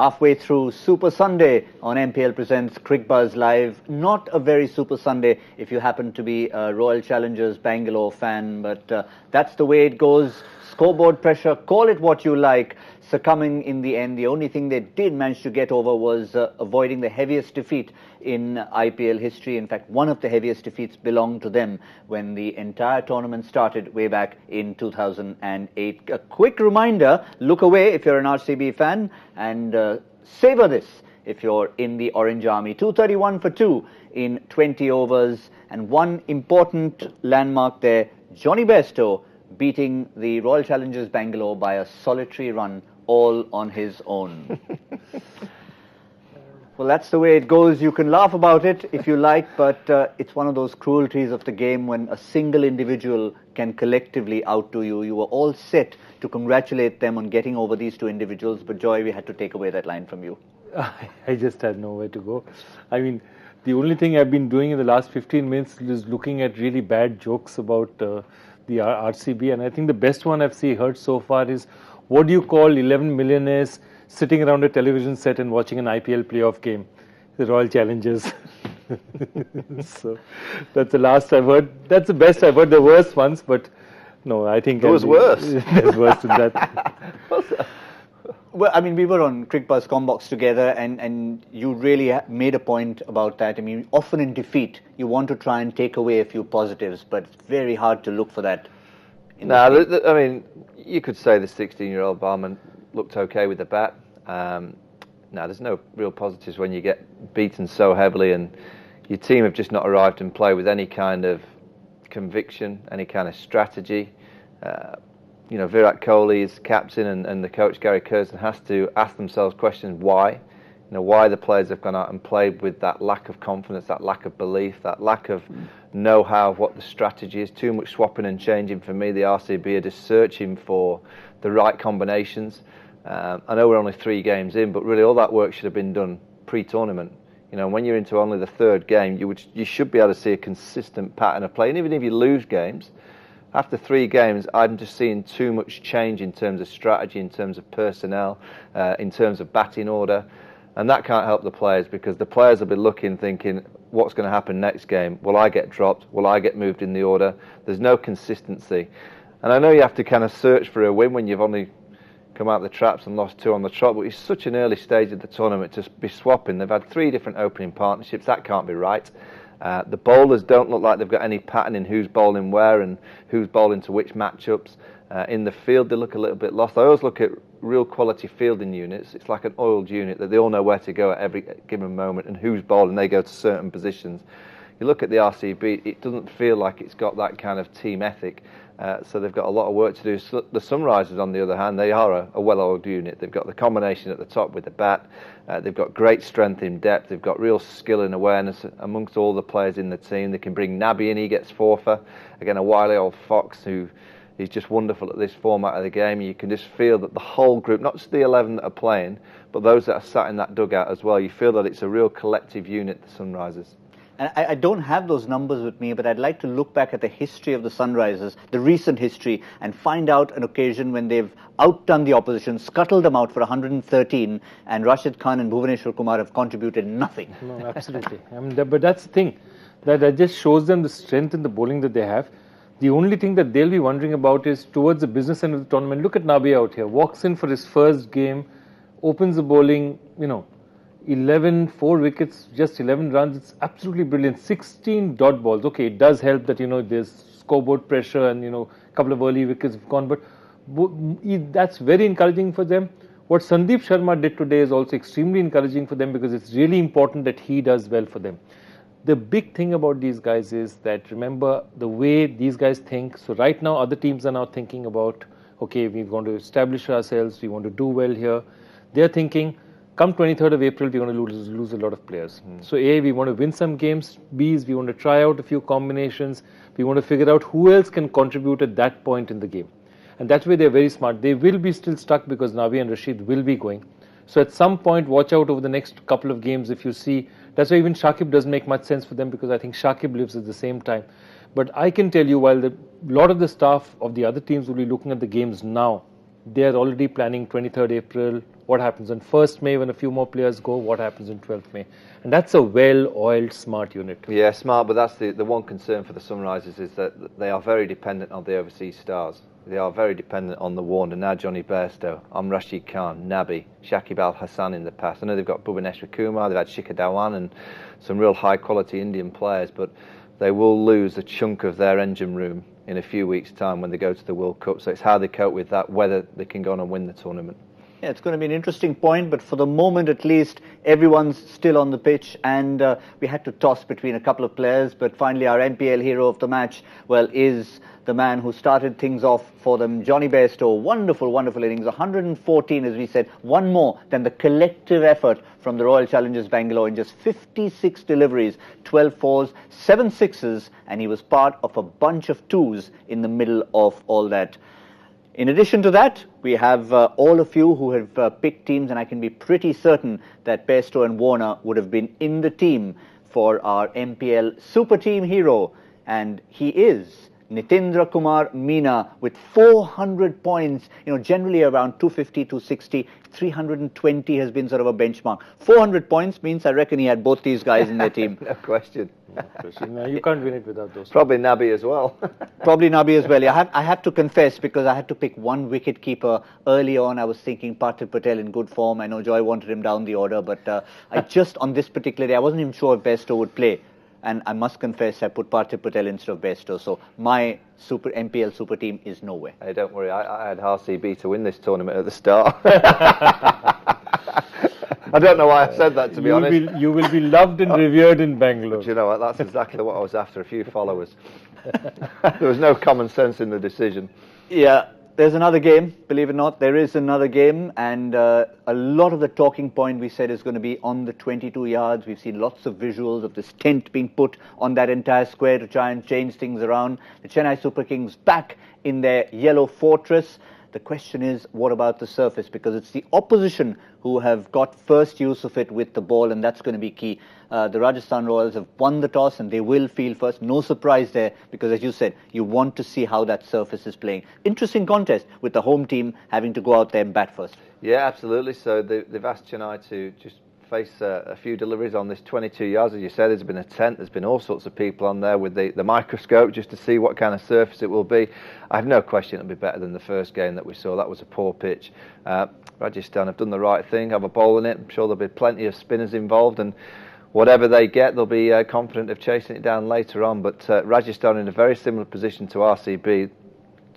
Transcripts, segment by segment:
Halfway through Super Sunday on MPL presents Cricbuzz Live. Not a very Super Sunday if you happen to be a Royal Challengers Bangalore fan, but that's the way it goes. Scoreboard pressure, call it what you like, succumbing in the end. The only thing they did manage to get over was avoiding the heaviest defeat in IPL history. In fact, one of the heaviest defeats belonged to them when the entire tournament started way back in 2008. A quick reminder, look away if you're an RCB fan and savour this if you're in the Orange Army. 231 for 2 in 20 overs, and one important landmark there, Johnny Bairstow beating the Royal Challengers Bangalore by a solitary run all on his own. Well, that's the way it goes. You can laugh about it if you like, but it's one of those cruelties of the game when a single individual can collectively outdo you. You were all set to congratulate them on getting over these two individuals, but Joy, we had to take away that line from you. I just had nowhere to go. I mean, the only thing I've been doing in the last 15 minutes is looking at really bad jokes about the RCB, and I think the best one I've heard so far is, what do you call 11 millionaires sitting around a television set and watching an IPL playoff game? The Royal Challengers. So that's the last I've heard. That's the best I've heard. The worst ones, but no, I think it was worse. There's worse than that. Well, I mean, we were on Cricbuzz Combox together, and you really made a point about that. I mean, often in defeat, you want to try and take away a few positives, but it's very hard to look for that. I mean, you could say the 16-year-old barman looked okay with the bat. There's no real positives when you get beaten so heavily and your team have just not arrived and play with any kind of conviction, any kind of strategy. Virat Kohli is captain and the coach Gary Curzon has to ask themselves questions why. Why the players have gone out and played with that lack of confidence, that lack of belief, that lack of know-how of what the strategy is. Too much swapping and changing for me. The RCB are just searching for the right combinations. I know we're only 3 games in, but really all that work should have been done pre-tournament. When you're into only the 3rd game, you should be able to see a consistent pattern of play. And even if you lose games, after 3 games, I'm just seeing too much change in terms of strategy, in terms of personnel, in terms of batting order. And that can't help the players, because the players will be looking, thinking, what's going to happen next game? Will I get dropped? Will I get moved in the order? There's no consistency. And I know you have to kind of search for a win when you've only come out of the traps and lost 2 on the trot, but it's such an early stage of the tournament to be swapping. They've had 3 different opening partnerships. That can't be right. The bowlers don't look like they've got any pattern in who's bowling where and who's bowling to which matchups. In the field, they look a little bit lost. I always look at real quality fielding units. It's like an oiled unit that they all know where to go at every given moment and who's bowling. They go to certain positions. You look at the RCB, it doesn't feel like it's got that kind of team ethic. So they've got a lot of work to do. So the Sunrisers, on the other hand, they are a well-oiled unit. They've got the combination at the top with the bat. They've got great strength in depth. They've got real skill and awareness amongst all the players in the team. They can bring Nabi in. He gets 4 for. Again, a wily old fox who is just wonderful at this format of the game. You can just feel that the whole group, not just the 11 that are playing, but those that are sat in that dugout as well, you feel that it's a real collective unit, the Sunrisers. And I don't have those numbers with me, but I'd like to look back at the history of the Sunrisers, the recent history, and find out an occasion when they've outdone the opposition, scuttled them out for 113, and Rashid Khan and Bhuvaneshwar Kumar have contributed nothing. No, absolutely. But that's the thing. That just shows them the strength in the bowling that they have. The only thing that they'll be wondering about is towards the business end of the tournament. Look at Nabi out here. Walks in for his first game, opens the bowling, 4 wickets, just 11 runs. It's absolutely brilliant. 16 dot balls. Okay, it does help that, there's scoreboard pressure and, a couple of early wickets have gone. But that's very encouraging for them. What Sandeep Sharma did today is also extremely encouraging for them, because it's really important that he does well for them. The big thing about these guys is that, remember, the way these guys think. So right now, other teams are now thinking about, okay, we want to establish ourselves. We want to do well here. They're thinking, come 23rd of April, we're going to lose a lot of players. So A, we want to win some games. B, we want to try out a few combinations. We want to figure out who else can contribute at that point in the game. And that's why they're very smart. They will be still stuck because Nabi and Rashid will be going. So at some point, watch out over the next couple of games if you see. That's why even Shakib doesn't make much sense for them, because I think Shakib lives at the same time. But I can tell you, while a lot of the staff of the other teams will be looking at the games now, they are already planning 23rd April, what happens on 1st May when a few more players go, what happens on 12th May. And that's a well-oiled, smart unit. Yeah, smart, but that's the one concern for the Sunrisers is that they are very dependent on the overseas stars. They are very dependent on the Warner, now Johnny Bairstow, Rashid Khan, Nabi, Shakib Al Hassan in the past. I know they've got Bhuvaneshwar Kumar, they've had Shikhar Dhawan and some real high-quality Indian players, but they will lose a chunk of their engine room in a few weeks' time when they go to the World Cup. So it's how they cope with that, whether they can go on and win the tournament. Yeah, it's going to be an interesting point, but for the moment at least, everyone's still on the pitch, and we had to toss between a couple of players, but finally our MPL hero of the match, well, is the man who started things off for them, Johnny Bairstow. Wonderful, wonderful innings, 114, as we said, one more than the collective effort from the Royal Challengers Bangalore in just 56 deliveries, 12 fours, 7 sixes, and he was part of a bunch of twos in the middle of all that. In addition to that, we have all of you who have picked teams, and I can be pretty certain that Bairstow and Warner would have been in the team for our MPL Super Team hero, and he is Nitendra Kumar Meena with 400 points, generally around 250, 260, 320 has been sort of a benchmark. 400 points means I reckon he had both these guys in their team. No question. No, you can't win it without those. Probably Nabi as well. Probably Nabi as well. Yeah, I have to confess, because I had to pick one wicket keeper early on. I was thinking Parthiv Patel in good form. I know Joy wanted him down the order, but I just, on this particular day, I wasn't even sure if Bairstow would play. And I must confess, I put Parthiv Patel instead of Bairstow. So my MPL super team is nowhere. Hey, don't worry. I had RCB to win this tournament at the start. I don't know why I said that, to be honest. You will be loved and revered in Bangalore. Do you know what? That's exactly what I was after, a few followers. There was no common sense in the decision. Yeah. There's another game, believe it or not. There is another game, and a lot of the talking point we said is going to be on the 22 yards. We've seen lots of visuals of this tent being put on that entire square to try and change things around. The Chennai Super Kings back in their yellow fortress. The question is, what about the surface? Because it's the opposition who have got first use of it with the ball, and that's going to be key. The Rajasthan Royals have won the toss, and they will field first. No surprise there, because as you said, you want to see how that surface is playing. Interesting contest with the home team having to go out there and bat first. Yeah, absolutely. So they've asked Chennai to just face a few deliveries on this 22 yards. As you said, there's been a tent, there's been all sorts of people on there with the microscope just to see what kind of surface it will be. I have no question it'll be better than the first game that we saw. That was a poor pitch. Rajasthan have done the right thing, have a bowl in it. I'm sure there'll be plenty of spinners involved, and whatever they get, they'll be confident of chasing it down later on. But Rajasthan in a very similar position to RCB,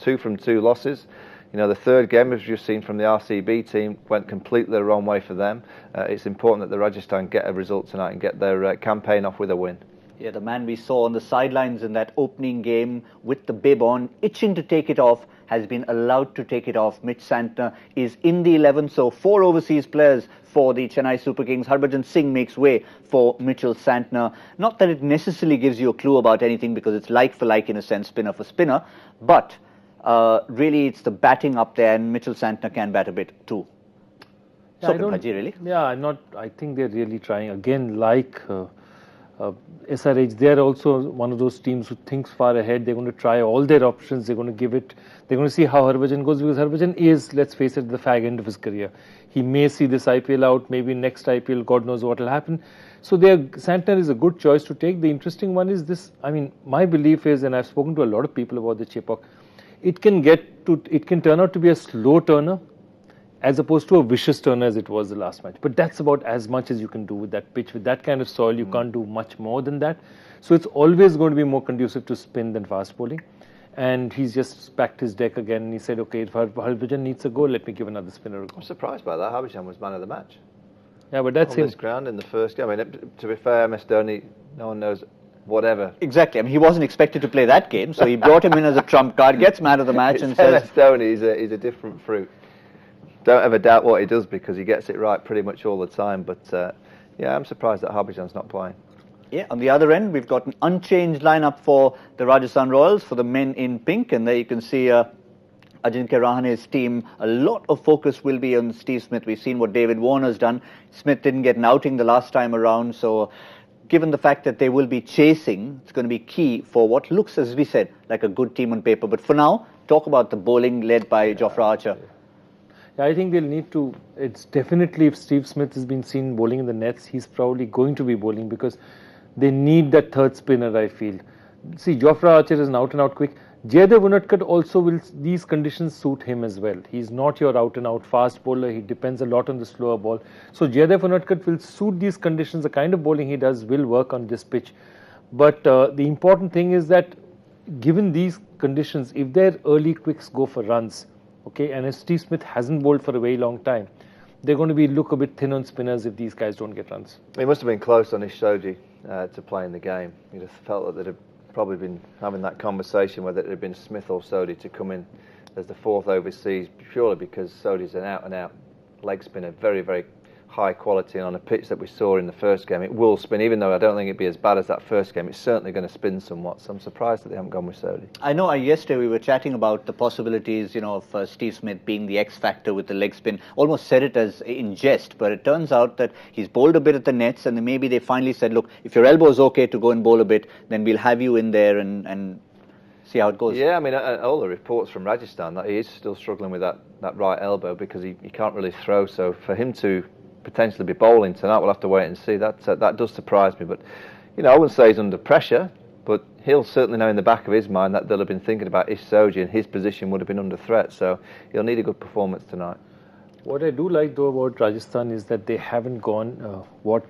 2 from 2 losses. The third game, as you've seen from the RCB team, went completely the wrong way for them. It's important that the Rajasthan get a result tonight and get their campaign off with a win. Yeah, the man we saw on the sidelines in that opening game with the bib on, itching to take it off, has been allowed to take it off. Mitch Santner is in the 11, so 4 overseas players for the Chennai Super Kings. Harbhajan Singh makes way for Mitchell Santner. Not that it necessarily gives you a clue about anything, because it's like for like in a sense, spinner for spinner, but really it's the batting up there, and Mitchell Santner can bat a bit too. Yeah, Really? Yeah, I think they're really trying. Again, like SRH, they're also one of those teams who thinks far ahead. They're going to try all their options. They're going to see how Harbhajan goes, because Harbhajan is, let's face it, the fag end of his career. He may see this IPL out, maybe next IPL, God knows what will happen. So Santner is a good choice to take. The interesting one is this, my belief is, and I've spoken to a lot of people about the Chepauk, it can turn out to be a slow turner as opposed to a vicious turner as it was the last match. But that's about as much as you can do with that pitch. With that kind of soil, you can't do much more than that. So it's always going to be more conducive to spin than fast bowling. And he's just packed his deck again, and he said, okay, if Harbhajan needs a goal, let me give another spinner a go. I'm surprised by that. Harbhajan was man of the match. Yeah, but that's him. On this ground in the first game. To be fair, MS Dhoni, no one knows whatever. Exactly. He wasn't expected to play that game, so he brought him in as a trump card, gets man of the match, and says... MS Dhoni, he's a different fruit. Don't ever doubt what he does, because he gets it right pretty much all the time. But yeah, I'm surprised that Harbhajan's not playing. Yeah, on the other end, we've got an unchanged lineup for the Rajasthan Royals, for the men in pink, and there you can see Ajinkya Rahane's team. A lot of focus will be on Steve Smith. We've seen what David Warner's done. Smith didn't get an outing the last time around, so given the fact that they will be chasing, it's going to be key for what looks, as we said, like a good team on paper. But for now, talk about the bowling led by Jofra Archer. I think they'll need to. It's definitely, if Steve Smith has been seen bowling in the nets, he's probably going to be bowling because they need that third spinner, I feel. See, Jofra Archer is an out-and-out quick. Jaydev Unadkat also will, these conditions suit him as well. He's not your out-and-out fast bowler. He depends a lot on the slower ball. So Jaydev Unadkat will suit these conditions. The kind of bowling he does will work on this pitch. But the important thing is that given these conditions, if their early quicks go for runs, okay, and if Steve Smith hasn't bowled for a very long time, they're going to look a bit thin on spinners if these guys don't get runs. He must have been close on his Shoji to play in the game. You'd have felt that they'd have probably been having that conversation whether it had been Smith or Sodhi to come in as the fourth overseas, purely because Sodhi's an out-and-out leg spinner, very, very high quality, and on a pitch that we saw in the first game, it will spin. Even though I don't think it'd be as bad as that first game, it's certainly going to spin somewhat. So I'm surprised that they haven't gone with Sodhi. I know yesterday we were chatting about the possibilities, of Steve Smith being the X factor with the leg spin. Almost said it as in jest, but it turns out that he's bowled a bit at the nets, and then maybe they finally said, look, if your elbow is okay to go and bowl a bit, then we'll have you in there and see how it goes. Yeah, I mean, all the reports from Rajasthan that he is still struggling with that right elbow because he can't really throw. So for him to potentially be bowling tonight, we'll have to wait and see. That does surprise me, but I wouldn't say he's under pressure, but he'll certainly know in the back of his mind that they'll have been thinking about Ish Sodhi, and his position would have been under threat, so he'll need a good performance tonight. What I do like though about Rajasthan is that they haven't gone what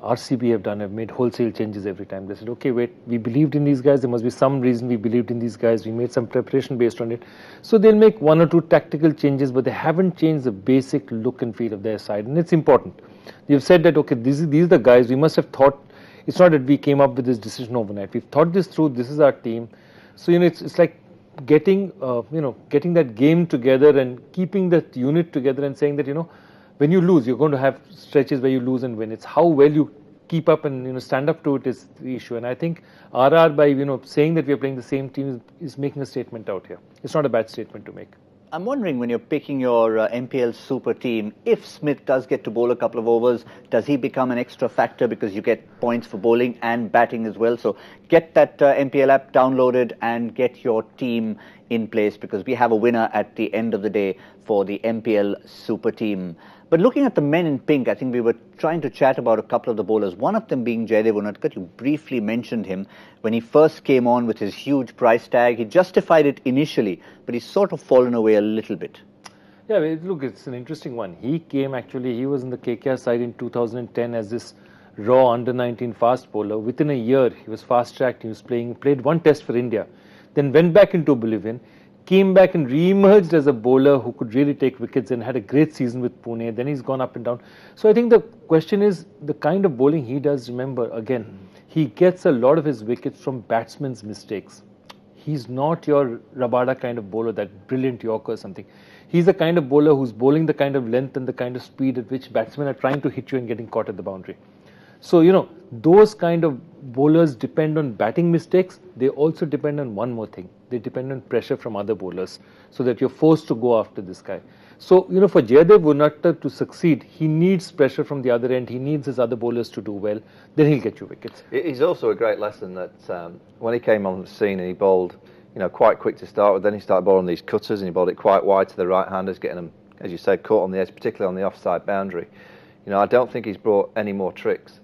RCB have done, have made wholesale changes every time. They said, okay, wait, we believed in these guys, there must be some reason we believed in these guys, we made some preparation based on it. So they'll make one or two tactical changes, but they haven't changed the basic look and feel of their side, and it's important. You've said that, okay, these are the guys, we must have thought, it's not that we came up with this decision overnight, we've thought this through, this is our team. So, it's like getting that game together and keeping that unit together and saying that, when you lose, you're going to have stretches where you lose and win. It's how well you keep up and stand up to it is the issue. And I think RR by saying that we're playing the same team is making a statement out here. It's not a bad statement to make. I'm wondering, when you're picking your MPL super team, if Smith does get to bowl a couple of overs, does he become an extra factor because you get points for bowling and batting as well? So get that MPL app downloaded and get your team in place, because we have a winner at the end of the day for the MPL super team. But looking at the men in pink, I think we were trying to chat about a couple of the bowlers, one of them being Jaydev Unadkat. You briefly mentioned him when he first came on with his huge price tag. He justified it initially, but he's sort of fallen away a little bit. Yeah, look, it's an interesting one. He was in the KKR side in 2010 as this raw under-19 fast bowler. Within a year, he was fast-tracked, he was played one test for India, then went back into oblivion, came back and re-emerged as a bowler who could really take wickets and had a great season with Pune. Then he's gone up and down. So I think the question is the kind of bowling he does. Remember, again, he gets a lot of his wickets from batsmen's mistakes. He's not your Rabada kind of bowler, that brilliant Yorker or something. He's the kind of bowler who's bowling the kind of length and the kind of speed at which batsmen are trying to hit you and getting caught at the boundary. So, those kind of bowlers depend on batting mistakes. They also depend on one more thing. They depend on pressure from other bowlers, so that you're forced to go after this guy. So, for Jaydev Unadkat to succeed, he needs pressure from the other end. He needs his other bowlers to do well. Then he'll get you wickets. It's also a great lesson that when he came on the scene and he bowled, quite quick to start with, then he started bowling these cutters and he bowled it quite wide to the right-handers, getting them, as you said, caught on the edge, particularly on the offside boundary. I don't think he's brought any more tricks.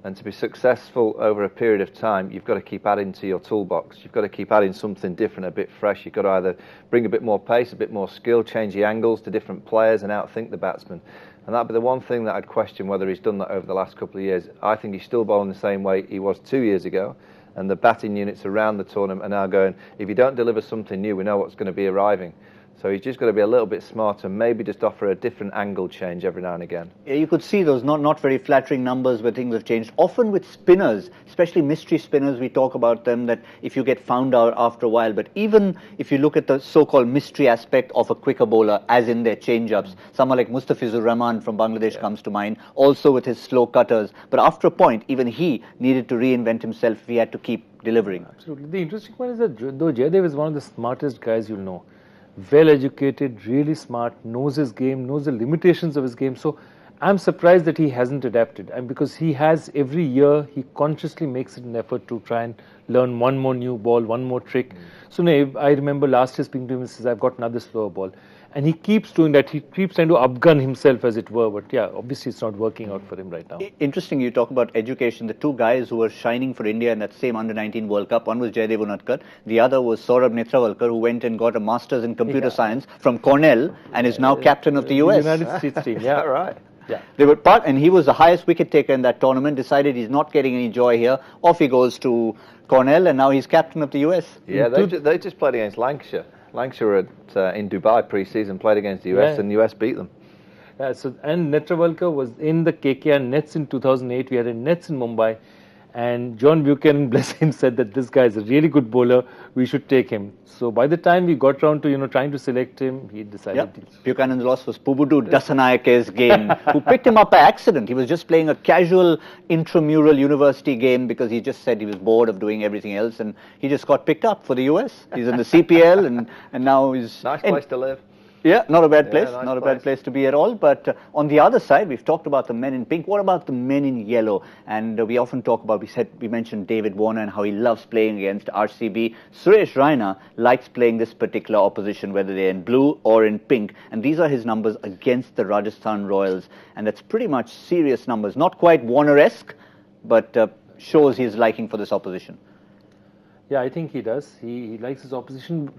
And to be successful over a period of time, you've got to keep adding to your toolbox. You've got to keep adding something different, a bit fresh. You've got to either bring a bit more pace, a bit more skill, change the angles to different players and outthink the batsman. And that'd be the one thing that I'd question whether he's done that over the last couple of years. I think he's still bowling the same way he was 2 years ago. And the batting units around the tournament are now going, if you don't deliver something new, we know what's going to be arriving. So he's just got to be a little bit smarter, maybe just offer a different angle change every now and again. Yeah, you could see those not very flattering numbers where things have changed. Often with spinners, especially mystery spinners, we talk about them, that if you get found out after a while. But even if you look at the so-called mystery aspect of a quicker bowler, as in their change-ups, someone like Mustafizur Rahman from Bangladesh comes to mind, also with his slow cutters. But after a point, even he needed to reinvent himself if he had to keep delivering. Absolutely. The interesting one is that though Jaydev is one of the smartest guys you'll know, well educated, really smart, knows his game, knows the limitations of his game. So I'm surprised that he hasn't adapted. And because he has, every year, he consciously makes it an effort to try and learn one more new ball, one more trick. So I remember last year speaking to him, he says, I've got another slower ball. And he keeps doing that. He keeps trying to upgun himself, as it were. But yeah, obviously it's not working out for him right now. Interesting, you talk about education. The two guys who were shining for India in that same Under-19 World Cup, one was Jaydev Unadkat, the other was Saurabh Netravalkar, who went and got a Masters in Computer Science from Cornell and is now captain of the US. United States team, yeah. All right. Yeah. They were and he was the highest wicket taker in that tournament, decided he's not getting any joy here. Off he goes to Cornell, and now he's captain of the US. Yeah, they just played against Lancashire. Lancashire were in Dubai pre-season, played against the US, and the US beat them. And Netravalkar was in the KKR Nets in 2008. We had a Nets in Mumbai, and John Buchanan, bless him, said that this guy is a really good bowler. We should take him. So by the time we got round to trying to select him, he decided. Buchanan's loss was Pubudu Dasanayake's game, who picked him up by accident. He was just playing a casual intramural university game because he just said he was bored of doing everything else, and he just got picked up for the US. He's in the CPL, and now he's nice place to live. Yeah, not a bad place. Nice not a bad place to be at all. But on the other side, we've talked about the men in pink. What about the men in yellow? And we often talk about, we mentioned David Warner and how he loves playing against RCB. Suresh Raina likes playing this particular opposition, whether they're in blue or in pink. And these are his numbers against the Rajasthan Royals. And that's pretty much serious numbers. Not quite Warner-esque, but shows his liking for this opposition. Yeah, I think he does. He likes his opposition.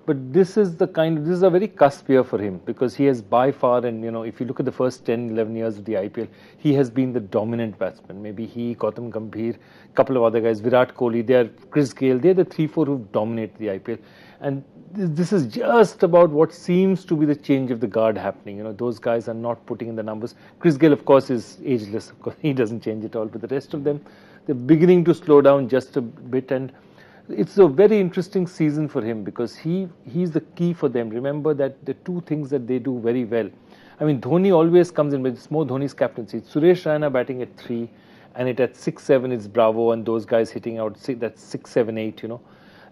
But this is a very cusp year for him, because he has by far, and if you look at the first 10, 11 years of the IPL, he has been the dominant batsman. Maybe he, Gautam Gambhir, a couple of other guys, Virat Kohli, Chris Gayle, they're the 3-4 who dominate the IPL. And this is just about what seems to be the change of the guard happening. Those guys are not putting in the numbers. Chris Gayle, of course, is ageless. Of course, he doesn't change at all. But the rest of them, they're beginning to slow down just a bit. And it's a very interesting season for him, because he's the key for them. Remember that the two things that they do very well. I mean, Dhoni always comes in, but it's more Dhoni's captaincy. It's Suresh Raina batting at 3, and at 6-7 it's Bravo, and those guys hitting out that's 6-7-8.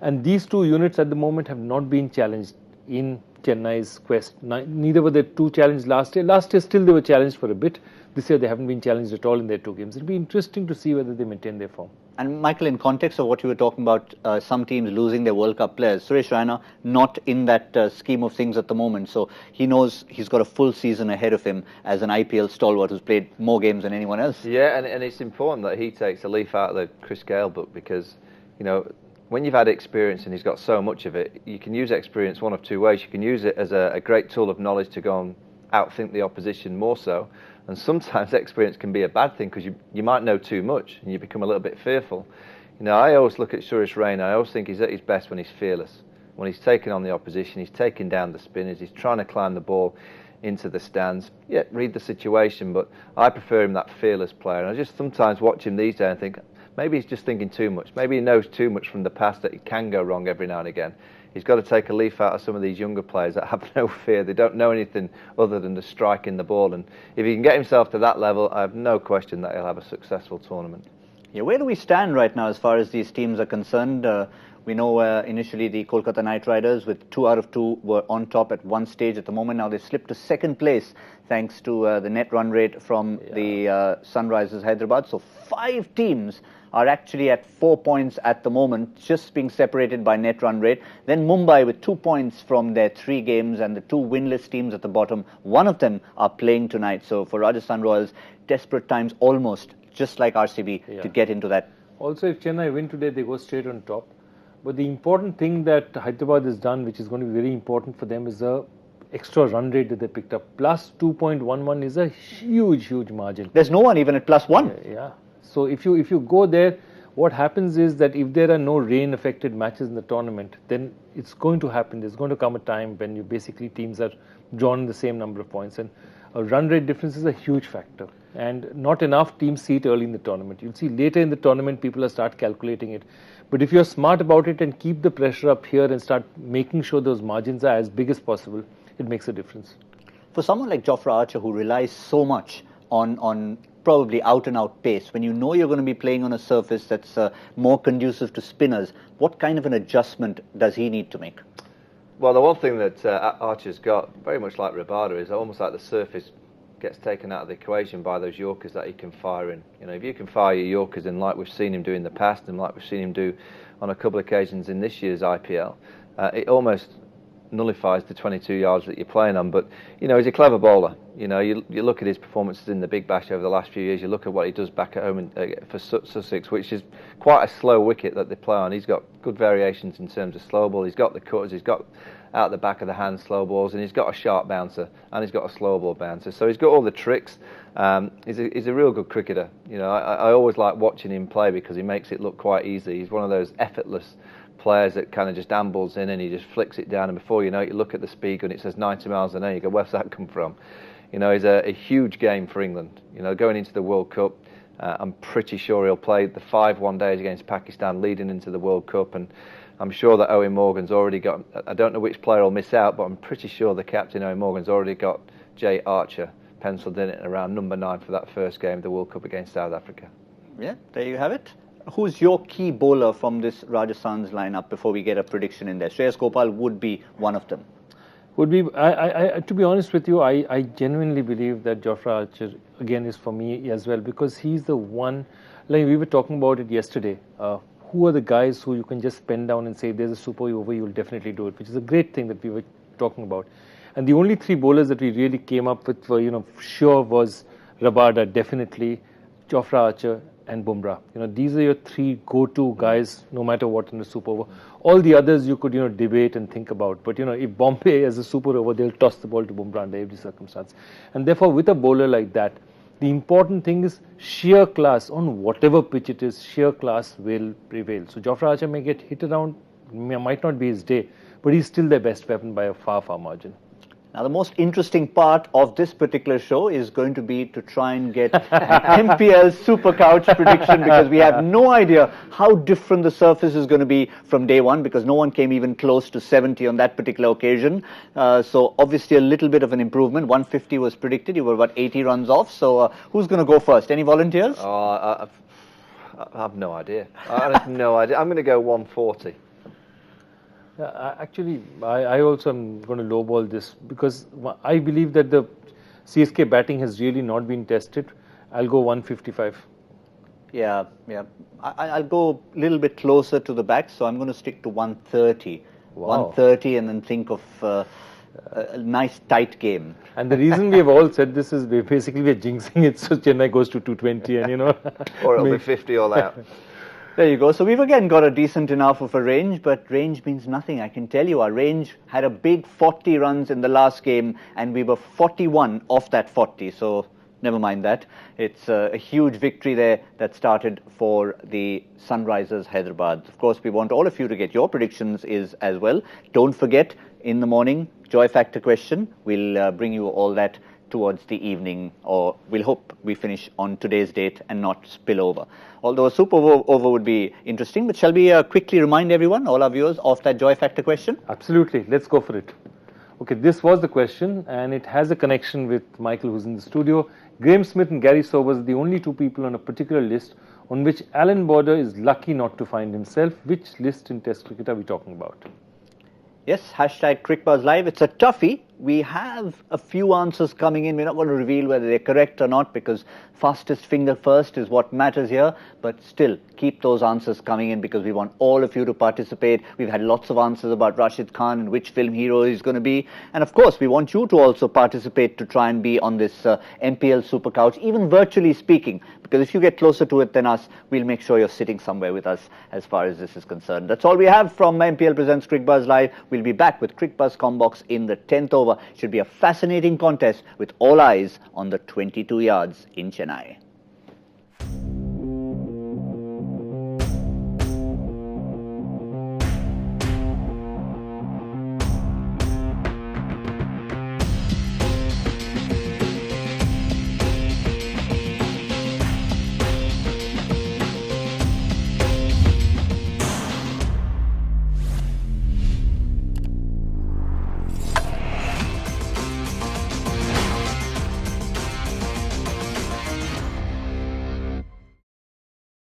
And these two units at the moment have not been challenged in Chennai's quest. Neither were they two challenged last year. Last year still they were challenged for a bit. This year they haven't been challenged at all in their two games. It'll be interesting to see whether they maintain their form. And Michael, in context of what you were talking about, some teams losing their World Cup players, Suresh Raina not in that scheme of things at the moment. So he knows he's got a full season ahead of him as an IPL stalwart who's played more games than anyone else. Yeah, and it's important that he takes a leaf out of the Chris Gayle book, because, when you've had experience and he's got so much of it, you can use experience one of two ways. You can use it as a great tool of knowledge to go and outthink the opposition more so. And sometimes experience can be a bad thing, because you might know too much and you become a little bit fearful. I always look at Suresh Raina, I always think he's at his best when he's fearless. When he's taking on the opposition, he's taking down the spinners, he's trying to climb the ball into the stands. Yeah, read the situation, but I prefer him that fearless player. And I just sometimes watch him these days and think, maybe he's just thinking too much. Maybe he knows too much from the past that it can go wrong every now and again. He's got to take a leaf out of some of these younger players that have no fear. They don't know anything other than just striking the ball. And if he can get himself to that level, I have no question that he'll have a successful tournament. Yeah, where do we stand right now as far as these teams are concerned? We know initially the Kolkata Knight Riders with 2 out of 2 were on top at one stage. At the moment now they've slipped to second place thanks to the net run rate from the Sunrisers Hyderabad. So 5 teams are actually at 4 points at the moment, just being separated by net run rate. Then Mumbai with 2 points from their 3 games, and the 2 winless teams at the bottom, one of them are playing tonight. So for Rajasthan Royals, desperate times almost, just like RCB, to get into that. Also, if Chennai win today, they go straight on top. But the important thing that Hyderabad has done, which is going to be very important for them, is the extra run rate that they picked up. Plus 2.11 is a huge margin. There's no one even at plus 1. Yeah. So if you go there, what happens is that if there are no rain-affected matches in the tournament, then it's going to happen. There's going to come a time when teams are drawn the same number of points, and a run rate difference is a huge factor. And not enough teams see it early in the tournament. You'll see later in the tournament people will start calculating it. But if you're smart about it and keep the pressure up here and start making sure those margins are as big as possible, it makes a difference. For someone like Jofra Archer, who relies so much on probably out-and-out pace, when you know you're going to be playing on a surface that's more conducive to spinners, what kind of an adjustment does he need to make? Well, the one thing that Archer's got, very much like Rabada, is almost like the surface gets taken out of the equation by those Yorkers that he can fire in. If you can fire your Yorkers in, like we've seen him do in the past and like we've seen him do on a couple of occasions in this year's IPL, it almost nullifies the 22 yards that you're playing on. But, you know, he's a clever bowler. You know, you look at his performances in the Big Bash over the last few years, you look at what he does back at home for Sussex, which is quite a slow wicket that they play on. He's got good variations in terms of slow ball. He's got the cutters, he's got out the back of the hand slow balls, and he's got a sharp bouncer, and he's got a slow ball bouncer. So he's got all the tricks. He's a real good cricketer. You know, I always like watching him play because he makes it look quite easy. He's one of those effortless players that kind of just ambles in and he just flicks it down, and before you know it, you look at the speed gun, it says 90 miles an hour. You go, where's that come from? You know, he's a huge game for England. You know, going into the World Cup, I'm pretty sure he'll play the 5 one-days against Pakistan leading into the World Cup, and I'm sure that Owen Morgan's already got, I don't know which player will miss out, but I'm pretty sure the captain, Owen Morgan's already got Jay Archer penciled in at around number 9 for that first game of the World Cup against South Africa. Yeah, there you have it. Who's your key bowler from this Rajasthan's lineup before we get a prediction in there? Shreyas Gopal would be one of them. Would be. To be honest with you, I genuinely believe that Jofra Archer again is for me as well, because he's the one. Like we were talking about it yesterday. Who are the guys who you can just pen down and say there's a super over, you'll definitely do it, which is a great thing that we were talking about. And the only 3 bowlers that we really came up with for, you know, sure was Rabada, definitely, Jofra Archer and Bumrah. You know, these are your 3 go-to guys, no matter what in the super over. All the others you could, you know, debate and think about. But, you know, if Bombay has a super over, they'll toss the ball to Bumrah under every circumstance. And therefore, with a bowler like that, the important thing is sheer class. On whatever pitch it is, sheer class will prevail. So Jofra Archer may get hit around, might not be his day, but he's still their best weapon by a far, far margin. Now, the most interesting part of this particular show is going to be to try and get an MPL Super Couch prediction, because we have no idea how different the surface is going to be from day one, because no one came even close to 70 on that particular occasion. So obviously a little bit of an improvement. 150 was predicted. You were about 80 runs off. So who's going to go first? Any volunteers? I have no idea. I have no idea. I'm going to go 140. Actually, I also am going to lowball this, because I believe that the CSK batting has really not been tested. I'll go 155. Yeah. I'll go a little bit closer to the back, so I'm going to stick to 130. Wow. 130, and then think of a nice tight game. And the reason we have all said this is we're jinxing it, so Chennai goes to 220, and you know, or it'll be 50 all out. There you go. So we've again got a decent enough of a range, but range means nothing. I can tell you our range had a big 40 runs in the last game, and we were 41 off that 40. So never mind that. It's a huge victory there that started for the Sunrisers Hyderabad. Of course, we want all of you to get your predictions as well. Don't forget, in the morning, Joy Factor question. We'll bring you all that towards the evening, or we'll hope we finish on today's date and not spill over. Although a super over would be interesting, but shall we quickly remind everyone, all our viewers, of that Joy Factor question? Absolutely. Let's go for it. Okay, this was the question, and it has a connection with Michael, who's in the studio. Graham Smith and Gary Sobers are the only 2 people on a particular list on which Alan Border is lucky not to find himself. Which list in Test cricket are we talking about? Yes, hashtag Cricbuzz Live. It's a toughie. We have a few answers coming in. We're not going to reveal whether they're correct or not, because fastest finger first is what matters here. But still, keep those answers coming in, because we want all of you to participate. We've had lots of answers about Rashid Khan and which film hero he's going to be. And of course, we want you to also participate to try and be on this MPL Super Couch, even virtually speaking. Because if you get closer to it than us, we'll make sure you're sitting somewhere with us as far as this is concerned. That's all we have from MPL Presents Cricbuzz Live. We'll be back with Cricbuzz Combox in the 10th over. Should be a fascinating contest with all eyes on the 22 yards in Chennai.